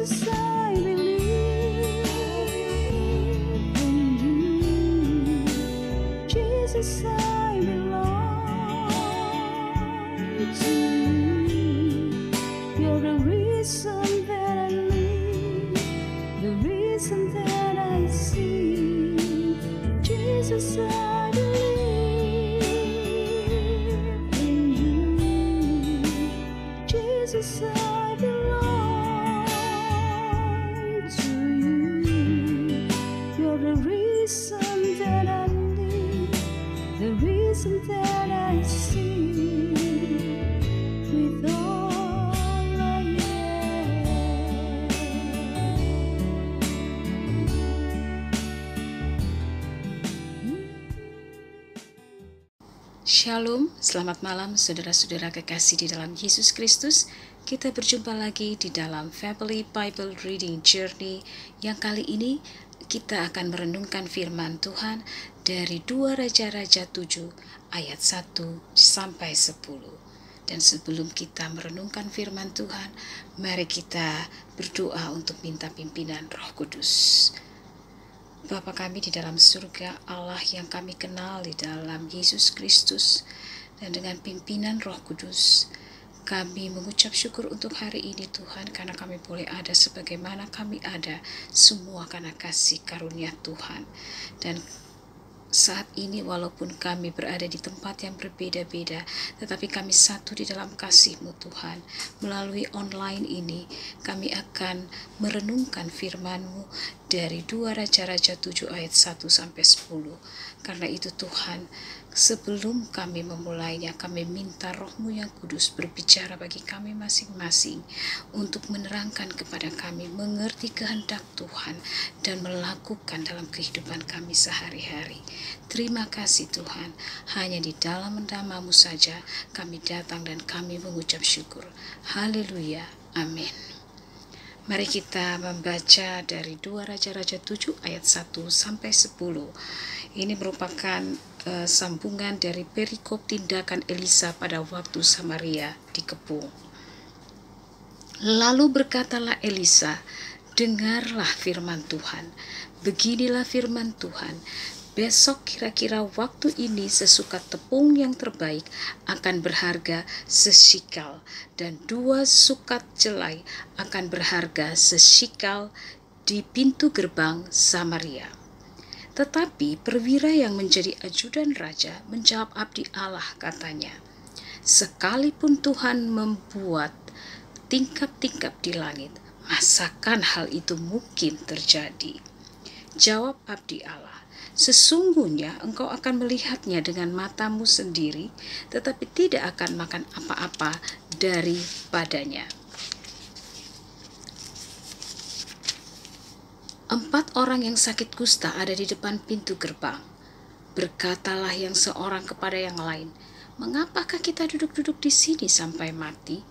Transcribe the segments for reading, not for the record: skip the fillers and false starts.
Jesus, I believe in you. Jesus, I belong to you. You're the reason that I live, the reason that I see. Jesus, I believe in you. Jesus, I belong to you. You're the reason that I live, the reason that I see. With all I Shalom, selamat malam saudara-saudara kekasih di dalam Yesus Kristus. Kita berjumpa lagi di dalam Family Bible Reading Journey yang kali ini kita akan merenungkan firman Tuhan dari 2 Raja-Raja 7 ayat 1 sampai 10. Dan sebelum kita merenungkan firman Tuhan, mari kita berdoa untuk minta pimpinan Roh Kudus. Bapa kami di dalam surga, Allah yang kami kenal di dalam Yesus Kristus, dan dengan pimpinan Roh Kudus, kami mengucap syukur untuk hari ini Tuhan, karena kami boleh ada sebagaimana kami ada, semua karena kasih karunia Tuhan. Dan saat ini walaupun kami berada di tempat yang berbeda-beda, tetapi kami satu di dalam kasih-Mu Tuhan. Melalui online ini kami akan merenungkan firman-Mu dari 2 Raja-Raja 7 ayat 1 sampai 10. Karena itu Tuhan, sebelum kami memulainya, kami minta Roh-Mu yang kudus berbicara bagi kami masing-masing untuk menerangkan kepada kami mengerti kehendak Tuhan dan melakukan dalam kehidupan kami sehari-hari. Terima kasih Tuhan, hanya di dalam nama-Mu saja kami datang dan kami mengucap syukur. Haleluya, amin. Mari kita membaca dari 2 Raja-Raja 7 ayat 1 sampai 10. Ini merupakan sambungan dari perikop tindakan Elisa pada waktu Samaria dikepung. Lalu berkatalah Elisa, dengarlah firman Tuhan. Beginilah firman Tuhan. Besok kira-kira waktu ini sesukat tepung yang terbaik akan berharga sesikal, dan 2 sukat jelai akan berharga sesikal di pintu gerbang Samaria. Tetapi perwira yang menjadi ajudan raja menjawab abdi Allah, katanya, sekalipun Tuhan membuat tingkap-tingkap di langit, masakan hal itu mungkin terjadi? Jawab abdi Allah, sesungguhnya engkau akan melihatnya dengan matamu sendiri, tetapi tidak akan makan apa-apa daripadanya. 4 orang yang sakit kusta ada di depan pintu gerbang. Berkatalah yang seorang kepada yang lain, mengapakah kita duduk-duduk di sini sampai mati?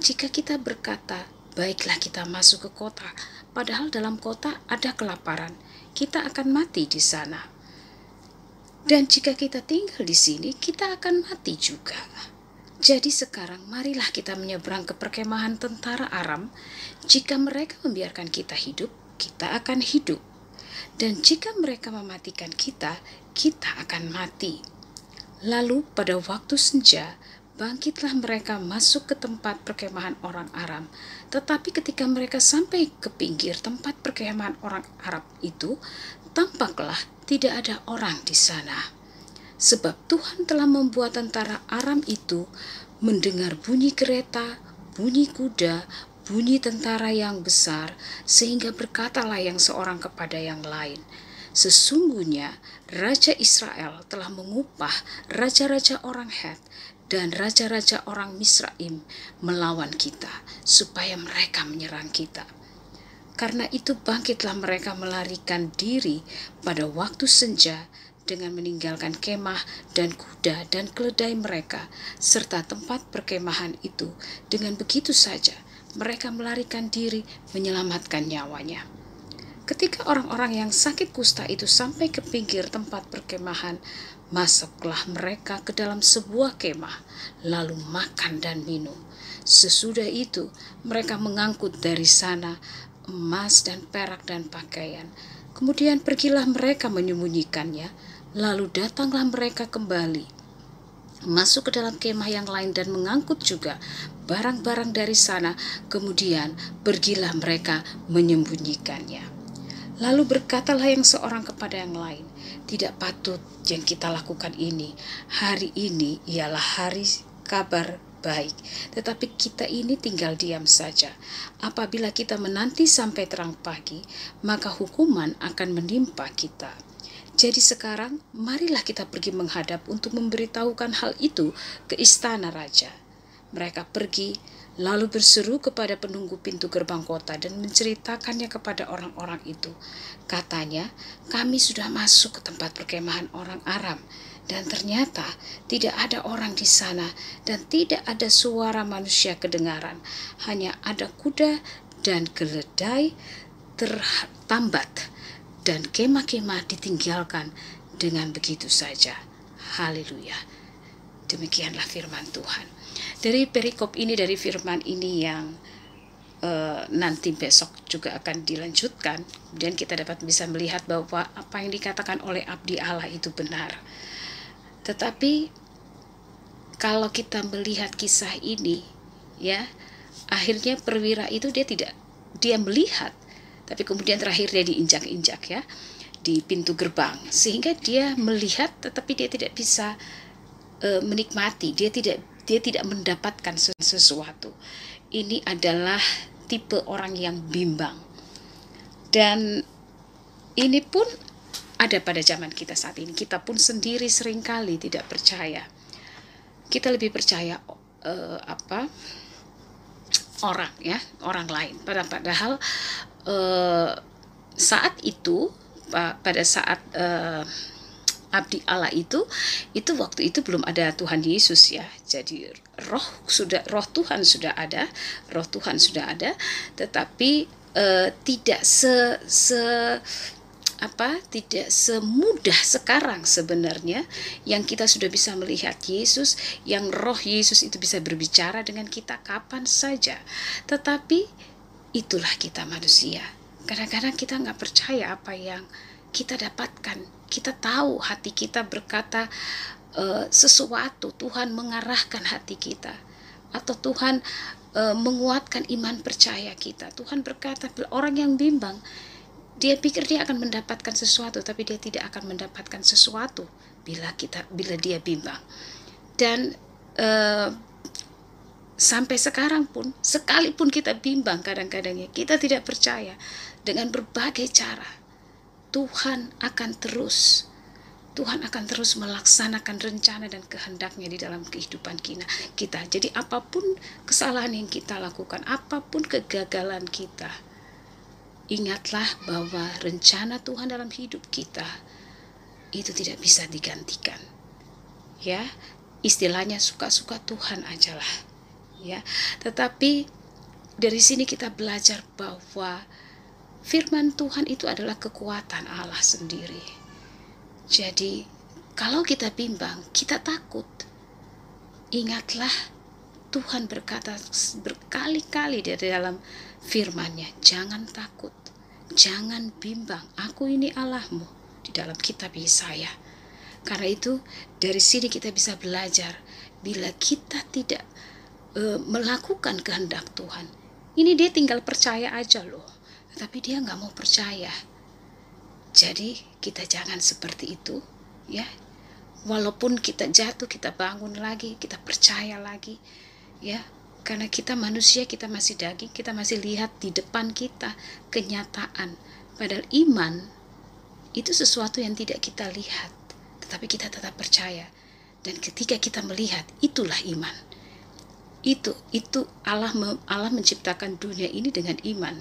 Jika kita berkata, baiklah kita masuk ke kota, padahal dalam kota ada kelaparan, kita akan mati di sana. Dan jika kita tinggal di sini, kita akan mati juga. Jadi sekarang marilah kita menyeberang ke perkemahan tentara Aram. Jika mereka membiarkan kita hidup, kita akan hidup. Dan jika mereka mematikan kita, kita akan mati. Lalu pada waktu senja, bangkitlah mereka masuk ke tempat perkemahan orang Aram. Tetapi ketika mereka sampai ke pinggir tempat perkemahan orang Arab itu, tampaklah tidak ada orang di sana. Sebab Tuhan telah membuat tentara Aram itu mendengar bunyi kereta, bunyi kuda, bunyi tentara yang besar, sehingga berkatalah yang seorang kepada yang lain, sesungguhnya Raja Israel telah mengupah raja-raja orang Het dan raja-raja orang Misraim melawan kita, supaya mereka menyerang kita. Karena itu bangkitlah mereka melarikan diri pada waktu senja dengan meninggalkan kemah dan kuda dan keledai mereka, serta tempat perkemahan itu. Dengan begitu saja mereka melarikan diri menyelamatkan nyawanya. Ketika orang-orang yang sakit kusta itu sampai ke pinggir tempat perkemahan, Masuklah mereka ke dalam sebuah kemah, lalu makan dan minum. Sesudah itu mereka mengangkut dari sana emas dan perak dan pakaian. Kemudian pergilah mereka menyembunyikannya, lalu datanglah mereka kembali, masuk ke dalam kemah yang lain dan mengangkut juga barang-barang dari sana. Kemudian pergilah mereka menyembunyikannya. Lalu berkatalah yang seorang kepada yang lain, tidak patut yang kita lakukan ini. Hari ini ialah hari kabar baik, tetapi kita ini tinggal diam saja. Apabila kita menanti sampai terang pagi, maka hukuman akan menimpa kita. Jadi sekarang marilah kita pergi menghadap untuk memberitahukan hal itu ke istana raja. Mereka pergi lalu berseru kepada penunggu pintu gerbang kota dan menceritakannya kepada orang-orang itu. Katanya, kami sudah masuk ke tempat perkemahan orang Aram, dan ternyata tidak ada orang di sana dan tidak ada suara manusia kedengaran. Hanya ada kuda dan keledai tertambat, dan kemah-kemah ditinggalkan dengan begitu saja. Haleluya. Demikianlah firman Tuhan. Dari perikop ini, dari firman ini yang nanti besok juga akan dilanjutkan, kemudian kita dapat bisa melihat bahwa apa yang dikatakan oleh abdi Allah itu benar. Tetapi kalau kita melihat kisah ini, ya, akhirnya perwira itu dia melihat, tapi kemudian terakhir dia diinjak-injak, ya, di pintu gerbang, sehingga dia melihat tetapi dia tidak bisa menikmati, dia tidak mendapatkan sesuatu. Ini adalah tipe orang yang bimbang. Dan ini pun ada pada zaman kita saat ini. Kita pun sendiri seringkali tidak percaya. Kita lebih percaya orang lain. Padahal saat itu, pada saat abdi Allah itu waktu itu belum ada Tuhan Yesus, ya. Jadi roh Tuhan sudah ada, tetapi tidak tidak semudah sekarang sebenarnya yang kita sudah bisa melihat Yesus, yang roh Yesus itu bisa berbicara dengan kita kapan saja. Tetapi itulah kita manusia. Kadang-kadang kita nggak percaya apa yang kita dapatkan. Kita tahu hati kita berkata sesuatu, Tuhan mengarahkan hati kita, atau Tuhan menguatkan iman percaya kita. Tuhan berkata, orang yang bimbang, dia pikir dia akan mendapatkan sesuatu, tapi dia tidak akan mendapatkan sesuatu bila dia bimbang. Dan sampai sekarang pun, sekalipun kita bimbang, kadang-kadangnya kita tidak percaya, dengan berbagai cara Tuhan akan terus melaksanakan rencana dan kehendaknya di dalam kehidupan kita. Jadi apapun kesalahan yang kita lakukan, apapun kegagalan kita, ingatlah bahwa rencana Tuhan dalam hidup kita itu tidak bisa digantikan. Ya, istilahnya suka-suka Tuhan ajalah. Ya, tetapi dari sini kita belajar bahwa firman Tuhan itu adalah kekuatan Allah sendiri. Jadi, kalau kita bimbang, kita takut, ingatlah Tuhan berkata berkali-kali di dalam firman-Nya, jangan takut, jangan bimbang, aku ini Allahmu, di dalam kitab Yesaya. Karena itu, dari sini kita bisa belajar, bila kita tidak melakukan kehendak Tuhan, ini dia tinggal percaya aja loh. Tapi dia nggak mau percaya. Jadi kita jangan seperti itu, ya. Walaupun kita jatuh, kita bangun lagi, kita percaya lagi, ya. Karena kita manusia, kita masih daging, kita masih lihat di depan kita kenyataan. Padahal iman itu sesuatu yang tidak kita lihat, tetapi kita tetap percaya. Dan ketika kita melihat, itulah iman. Itu Allah menciptakan dunia ini dengan iman.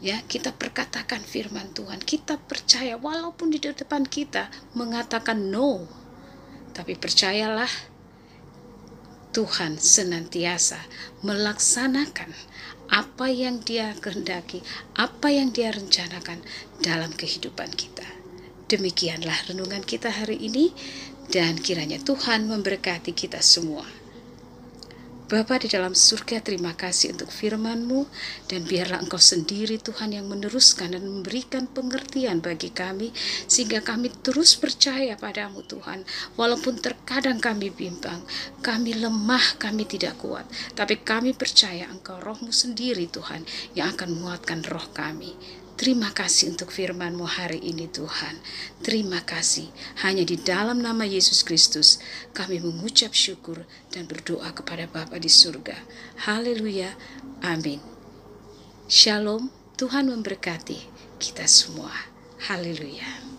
Ya, kita perkatakan firman Tuhan, kita percaya walaupun di depan kita mengatakan no, tapi percayalah Tuhan senantiasa melaksanakan apa yang Dia kehendaki, apa yang Dia rencanakan dalam kehidupan kita. Demikianlah renungan kita hari ini. Dan kiranya Tuhan memberkati kita semua. Bapa di dalam surga, terima kasih untuk firman-Mu, dan biarlah Engkau sendiri Tuhan yang meneruskan dan memberikan pengertian bagi kami, sehingga kami terus percaya padamu Tuhan. Walaupun terkadang kami bimbang, kami lemah, kami tidak kuat, tapi kami percaya Engkau, Roh-Mu sendiri Tuhan, yang akan menguatkan roh kami. Terima kasih untuk firman-Mu hari ini Tuhan. Terima kasih. Hanya di dalam nama Yesus Kristus kami mengucap syukur dan berdoa kepada Bapa di surga. Haleluya. Amin. Shalom. Tuhan memberkati kita semua. Haleluya.